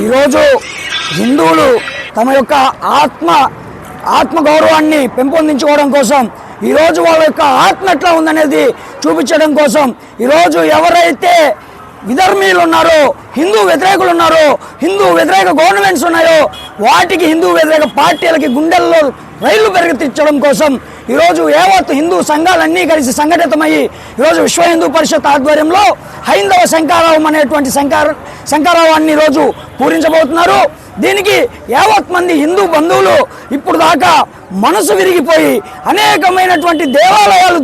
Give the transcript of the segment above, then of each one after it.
ఈరోజు హిందువులు తమ యొక్క ఆత్మగౌరవాన్ని పెంపొందించుకోవడం కోసం, ఈరోజు వాళ్ళ యొక్క ఆత్మ ఎట్లా ఉందనేది చూపించడం కోసం ఈరోజు ఎవరైతే విధర్మీయులు ఉన్నారో, హిందూ వ్యతిరేకులు ఉన్నారో, హిందూ వ్యతిరేక గవర్నమెంట్స్ ఉన్నాయో వాటికి, హిందూ వ్యతిరేక పార్టీలకి గుండెల్లో రైళ్లు పెరిగెత్తించడం కోసం ఈరోజు యావత్ హిందూ సంఘాలన్నీ కలిసి సంఘటితమయ్యి ఈరోజు విశ్వ హిందూ పరిషత్ ఆధ్వర్యంలో హైందవ శంఖారావం అనేటువంటి శంఖారావాన్ని ఈరోజు పూరించబోతున్నారు. దీనికి యావత్ మంది హిందూ బంధువులు ఇప్పుడు దాకా మనసు విరిగిపోయి అనేకమైనటువంటి దేవాలయాలు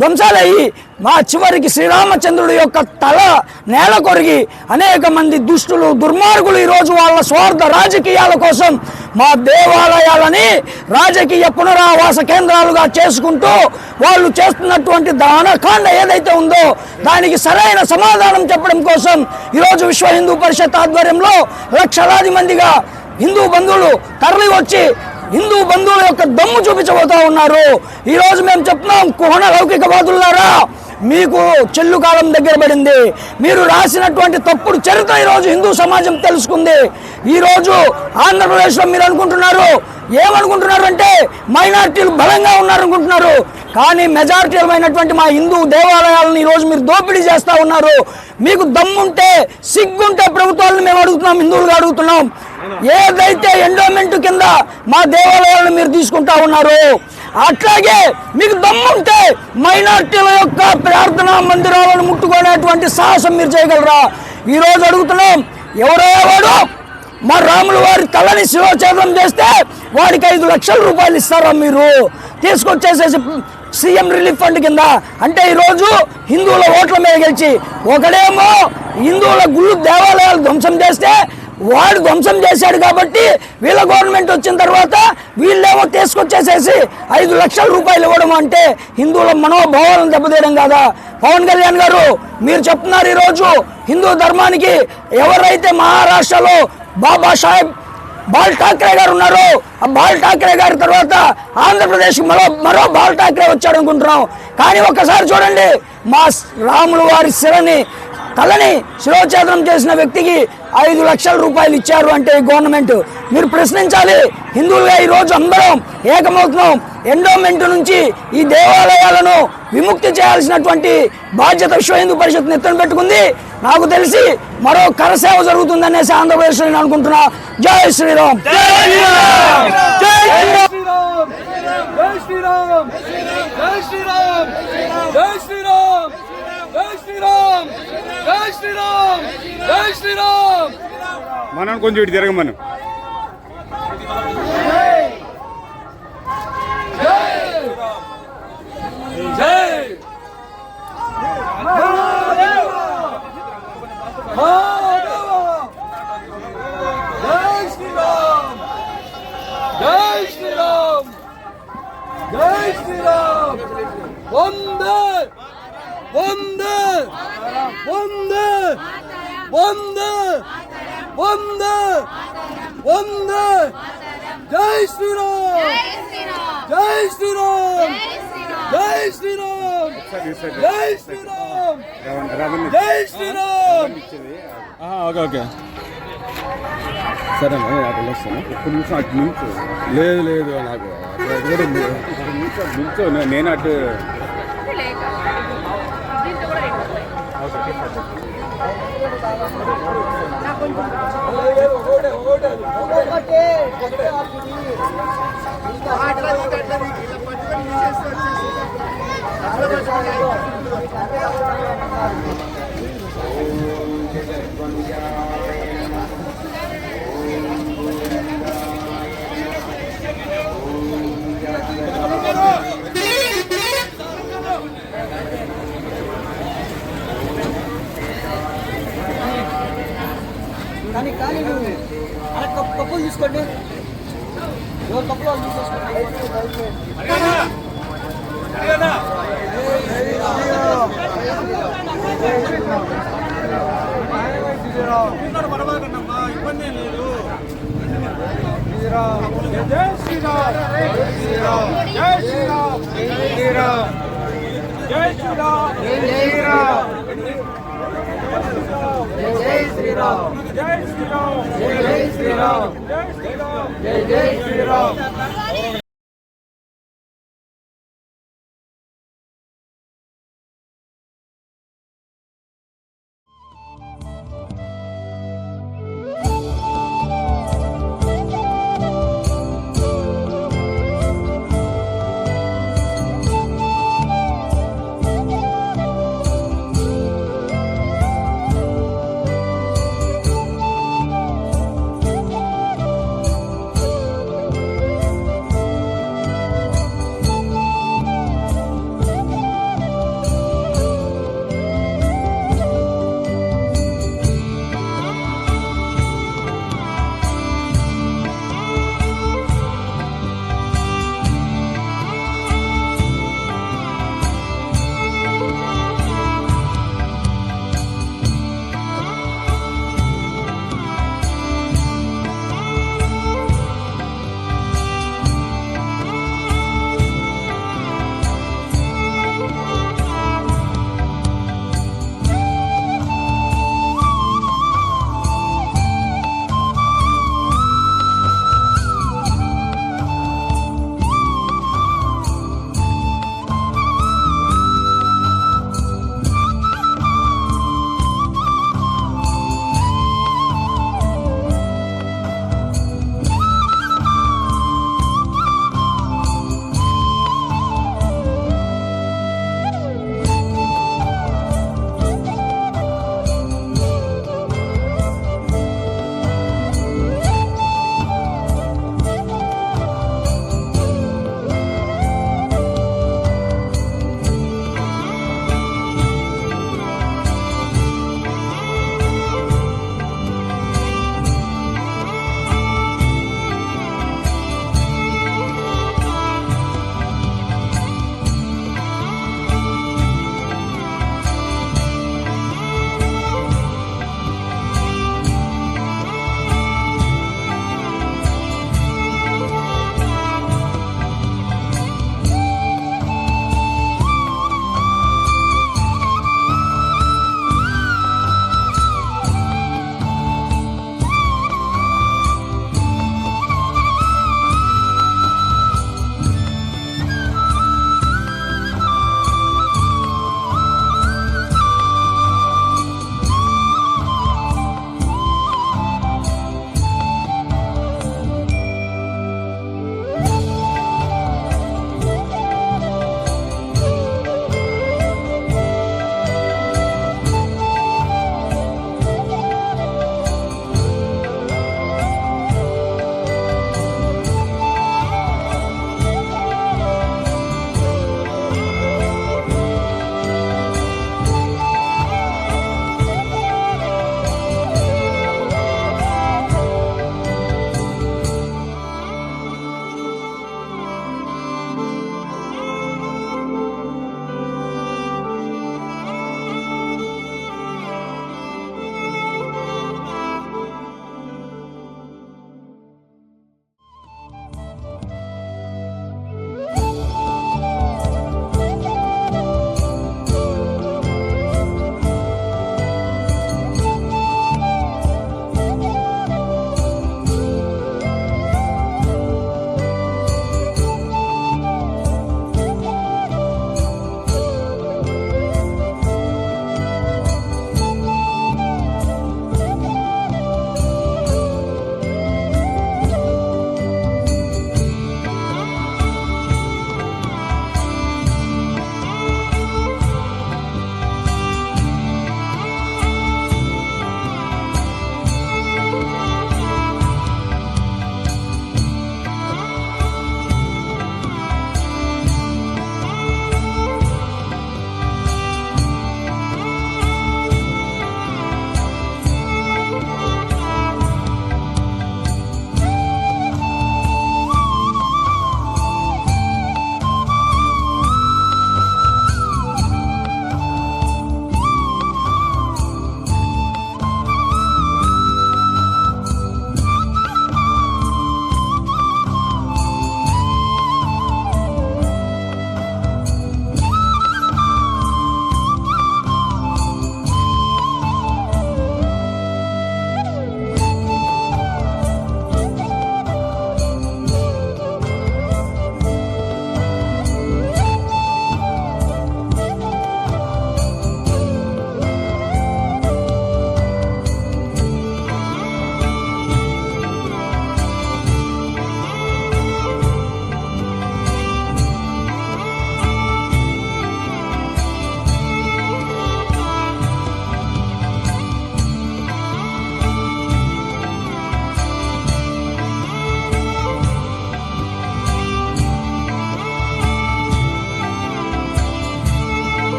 ధ్వంసాలయ్యి మా చివరికి శ్రీరామచంద్రుడి యొక్క తల నేల కొరిగి అనేక మంది దుష్టులు, దుర్మార్గులు ఈరోజు వాళ్ళ స్వార్థ రాజకీయాల కోసం మా దేవాలయాలని రాజకీయ పునరావాస కేంద్రాలుగా చేసుకుంటూ వాళ్ళు చేస్తున్నటువంటి దానకాండ ఏదైతే ఉందో దానికి సరైన సమాధానం చెప్పడం కోసం ఈరోజు విశ్వ హిందూ పరిషత్ ఆధ్వర్యంలో లక్షలాది మందిగా హిందూ బంధువులు తరలి వచ్చి హిందూ బంధువుల యొక్క దమ్ము చూపించబోతా ఉన్నారు. ఈరోజు మేము చెప్తున్నాం, కుహన లౌకికవాదులారా, మీకు చెల్లు కాలం దగ్గర పడింది. మీరు రాసినటువంటి తప్పుడు చరిత్ర ఈరోజు హిందూ సమాజం తెలుసుకుంది. ఈరోజు ఆంధ్రప్రదేశ్లో మీరు ఏమనుకుంటున్నారు అంటే మైనార్టీలు బలంగా ఉన్నారనుకుంటున్నారు. కానీ మెజారిటీలమైనటువంటి మా హిందూ దేవాలయాలను ఈరోజు మీరు దోపిడీ చేస్తూ ఉన్నారు. మీకు దమ్ముంటే, సిగ్గుంటే ప్రభుత్వాలను మేము అడుగుతున్నాం, హిందువులుగా అడుగుతున్నాం. ఏదైతే ఎండోమెంట్ కింద మా దేవాలయాలను మీరు తీసుకుంటా ఉన్నారు, అట్లాగే మీకు దమ్ముంటే మైనార్టీల యొక్క ప్రార్థనా మందిరాలను ముట్టుకునేటువంటి సాహసం మీరు చేయగలరా? ఈరోజు అడుగుతున్నాం, ఎవరో మా రాముల వారి తలని శిరోఛేదనం చేస్తే వాడికి 5 లక్షల రూపాయలు ఇస్తారా మీరు తీసుకొచ్చేసేసి సీఎం రిలీఫ్ ఫండ్ కింద? అంటే ఈరోజు హిందువుల ఓట్ల మీద గెలిచి ఒకడేమో హిందువుల గుళ్ళు దేవాలయాలు ధ్వంసం చేస్తే వాడు ధ్వంసం చేశాడు కాబట్టి వీళ్ళ గవర్నమెంట్ వచ్చిన తర్వాత వీళ్ళేమో తీసుకొచ్చేసేసి 5 లక్షల రూపాయలు ఇవ్వడం అంటే హిందువుల మనోభావాలను దెబ్బతీయడం కాదా? పవన్ కళ్యాణ్ గారు మీరు చెప్తున్నారు, ఈరోజు హిందూ ధర్మానికి ఎవరైతే మహారాష్ట్రలో బాబా సాహెబ్ బాల్ ఠాక్రే గారు ఉన్నారో, ఆ బాల్ ఠాక్రే గారి తర్వాత ఆంధ్రప్రదేశ్కి మరో బాల్ ఠాక్రే వచ్చాడు అనుకుంటున్నాం. కానీ ఒక్కసారి చూడండి, మా రాముల వారి తలని శిరోఛేదనం చేసిన వ్యక్తికి 5 లక్షల రూపాయలు ఇచ్చారు అంటే గవర్నమెంట్. మీరు ప్రశ్నించాలి. హిందువులుగా ఈరోజు అందరం ఏకమవుతున్నాం. ఎండోమెంట్ నుంచి ఈ దేవాలయాలను విముక్తి చేయాల్సినటువంటి బాధ్యత విశ్వ హిందూ పరిషత్ నెత్తిన పెట్టుకుంది. నాకు తెలిసి మరో కరసేవ జరుగుతుందనేసి ఆంధ్రప్రదేశ్లో నేను అనుకుంటున్నా. జై శ్రీరామ్. మనం కొంచెం ఇటు తిరగమను. వందే వందే వందే వందే వందే వందే జై శ్రీరామ్, జై శ్రీరామ్, జై శ్రీరామ్, జై శ్రీరామ్, జై శ్రీరామ్. ఓకే ఓకే సరే అటు వస్తాను. ఒక్క నిమిషం అటు నిమిషం. లేదు నాకు నిమిషం నేను అటు కానీ కప్పులు తీసుకోండి, ఎవరు కప్పులు వాళ్ళు తీసేసుకోండి. ఇబ్బంది లేదు. జై శ్రీరామ్, జై శ్రీరామ్, జై శ్రీరామ్, జై శ్రీరామ్, జై శ్రీరామ్, జై శ్రీరామ్. జై శ్రీరామ్ జై శ్రీరామ్ జై శ్రీరామ్ జై శ్రీరామ్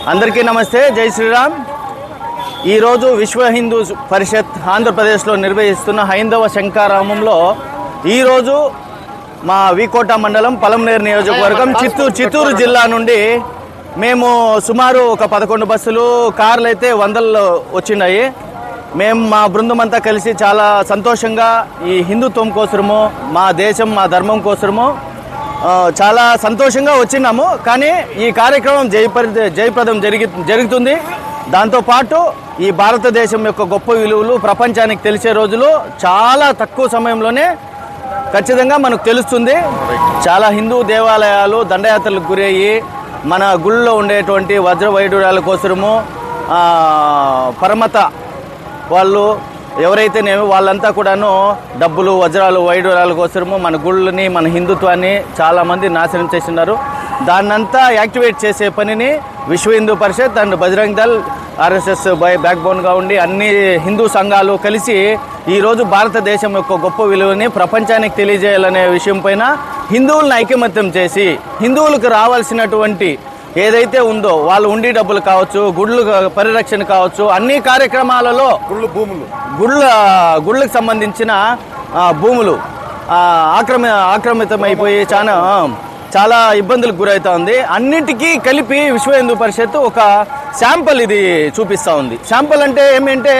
అందరికీ నమస్తే, జై శ్రీరామ్. ఈరోజు విశ్వ హిందూ పరిషత్ ఆంధ్రప్రదేశ్లో నిర్వహిస్తున్న హైందవ శంఖారామంలో ఈరోజు మా వికోట మండలం పలమనేరు నియోజకవర్గం చిత్తూరు జిల్లా నుండి మేము సుమారు ఒక 11 బస్సులు, కార్లు అయితే 100 వచ్చినాయి. మేము మా బృందం అంతా కలిసి చాలా సంతోషంగా ఈ హిందుత్వం కోసము, మా దేశం మా ధర్మం కోసము చాలా సంతోషంగా వచ్చినాము. కానీ ఈ కార్యక్రమం జయప్రదం జరుగుతుంది. దాంతోపాటు ఈ భారతదేశం యొక్క గొప్ప విలువలు ప్రపంచానికి తెలిసే రోజులు చాలా తక్కువ సమయంలోనే ఖచ్చితంగా మనకు తెలుస్తుంది. చాలా హిందూ దేవాలయాలు దండయాత్రలకు గురయ్యి మన గుళ్ళో ఉండేటువంటి వజ్ర వైడూర్యాల కోసము పరమత వాళ్ళు ఎవరైతేనేమి వాళ్ళంతా కూడాను డబ్బులు, వజ్రాలు, వైడూర్యాల కోసము మన గుళ్ళని, మన హిందుత్వాన్ని చాలామంది నాశనం చేస్తున్నారు. దాన్నంతా యాక్టివేట్ చేసే పనిని Vishwa Hindu Parishad and Bajrang Dal, RSS back బోన్గా ఉండి అన్ని హిందూ సంఘాలు కలిసి ఈరోజు భారతదేశం యొక్క గొప్ప విలువని ప్రపంచానికి తెలియజేయాలనే విషయం పైన హిందువులను ఐకమత్యం చేసి హిందువులకు రావాల్సినటువంటి ఏదైతే ఉందో వాళ్ళు ఉండి డబ్బులు కావచ్చు, గుళ్ళు పరిరక్షణ కావచ్చు, అన్ని కార్యక్రమాలలో గుళ్ళకు సంబంధించిన భూములు ఆక్రమితమైపోయి చాలా ఇబ్బందులకు గురవుతా ఉంది. అన్నిటికీ కలిపి విశ్వ హిందూ పరిషత్ ఒక శాంపుల్ ఇది చూపిస్తూ ఉంది. శాంపుల్ అంటే ఏమంటే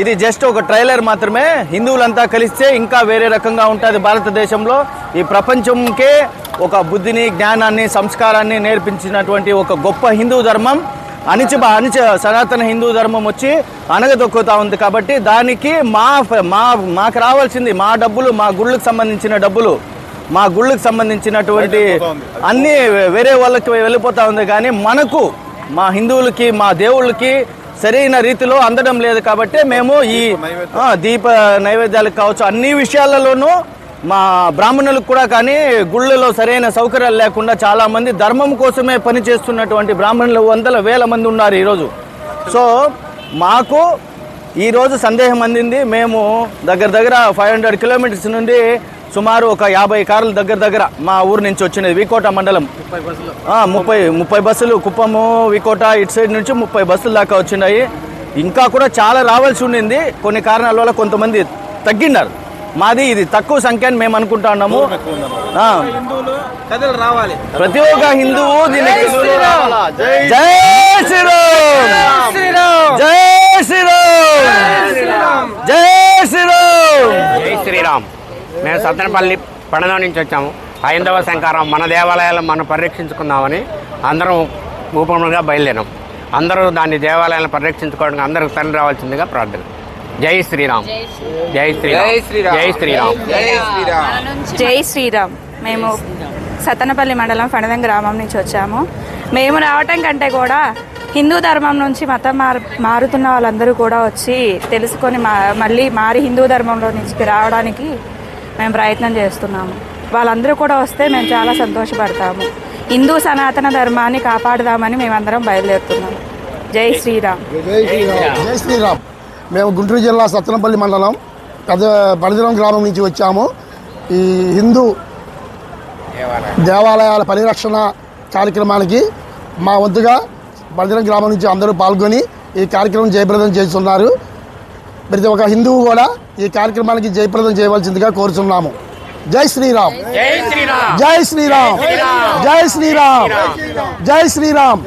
ఇది జస్ట్ ఒక ట్రైలర్ మాత్రమే. హిందువులంతా కలిస్తే ఇంకా వేరే రకంగా ఉంటుంది భారతదేశంలో. ఈ ప్రపంచంకే ఒక బుద్ధిని, జ్ఞానాన్ని, సంస్కారాన్ని నేర్పించినటువంటి ఒక గొప్ప హిందూ ధర్మం అణిచ సనాతన హిందూ ధర్మం వచ్చి అణగదొక్కుతూ ఉంది. కాబట్టి దానికి మాకు రావాల్సింది మా డబ్బులు, మా గుళ్ళకు సంబంధించిన డబ్బులు, మా గుళ్ళకు సంబంధించినటువంటి అన్నీ వేరే వాళ్ళకి వెళ్ళిపోతూ ఉంది. కానీ మనకు, మా హిందువులకి, మా దేవుళ్ళకి సరైన రీతిలో అందడం లేదు. కాబట్టి మేము ఈ దీప నైవేద్యాలకు కావచ్చు, అన్ని విషయాలలోనూ మా బ్రాహ్మణులకు కూడా కానీ గుళ్ళలో సరైన సౌకర్యాలు లేకుండా చాలామంది ధర్మం కోసమే పనిచేస్తున్నటువంటి బ్రాహ్మణులు వేల మంది ఉన్నారు ఈరోజు. సో మాకు ఈరోజు సందేహం అందింది. మేము దగ్గర 500 కిలోమీటర్స్ నుండి సుమారు ఒక 50 కార్లు దగ్గర మా ఊరు నుంచి వచ్చినది. వికోట మండలం 30 బస్సులు, కుప్పము, వికోట ఇటు సైడ్ నుంచి 30 బస్సులు దాకా వచ్చినాయి. ఇంకా కూడా చాలా రావాల్సి ఉండింది. కొన్ని కారణాల వల్ల కొంతమంది తగ్గినారు. మాది ఇది తక్కువ సంఖ్య అని మేము అనుకుంటా ఉన్నాము. ప్రతి ఒక్క హిందువు దీనికి జై శ్రీరామ్, జై శ్రీరామ్, జై శ్రీరామ్, జై శ్రీరామ్. మేము సత్తెనపల్లి పడన నుంచి వచ్చాము. హైందవ శంఖారం మన దేవాలయాలు మనం పరిరక్షించుకుందామని అందరం ఊపముగా బయలుదేరాం. అందరూ దాన్ని దేవాలయాలను పరిరక్షించుకోవడానికి అందరూ తండ్రి రావాల్సిందిగా ప్రార్థన. జై శ్రీరామ్, జై శ్రీరామ్, జై శ్రీరామ్, జై శ్రీరామ్. మేము సత్తెనపల్లి మండలం ఫణిదం గ్రామం నుంచి వచ్చాము. మేము రావటం కంటే కూడా హిందూ ధర్మం నుంచి మతం మారుతున్న వాళ్ళందరూ కూడా వచ్చి తెలుసుకొని మళ్ళీ మారి హిందూ ధర్మంలో నుంచి రావడానికి మేము ప్రయత్నం చేస్తున్నాము. వాళ్ళందరూ కూడా వస్తే మేము చాలా సంతోషపడతాము. హిందూ సనాతన ధర్మాన్ని కాపాడుదామని మేమందరం బయలుదేరుతున్నాము. జై శ్రీరామ్, జై శ్రీరామ్. మేము గుంటూరు జిల్లా సత్తెనపల్లి మండలం బలిదరం గ్రామం నుంచి వచ్చాము. ఈ హిందూ దేవాలయాల పరిరక్షణ కార్యక్రమానికి మా వంతుగా బలిదరం గ్రామం నుంచి అందరూ పాల్గొని ఈ కార్యక్రమం జయప్రదం చేస్తున్నారు. ప్రతి ఒక్క హిందువు కూడా ఈ కార్యక్రమానికి జయప్రదం చేయవలసిందిగా కోరుతున్నాము. జై శ్రీరామ్, జై శ్రీరామ్, జై శ్రీరామ్, జై శ్రీరామ్, జై శ్రీరామ్.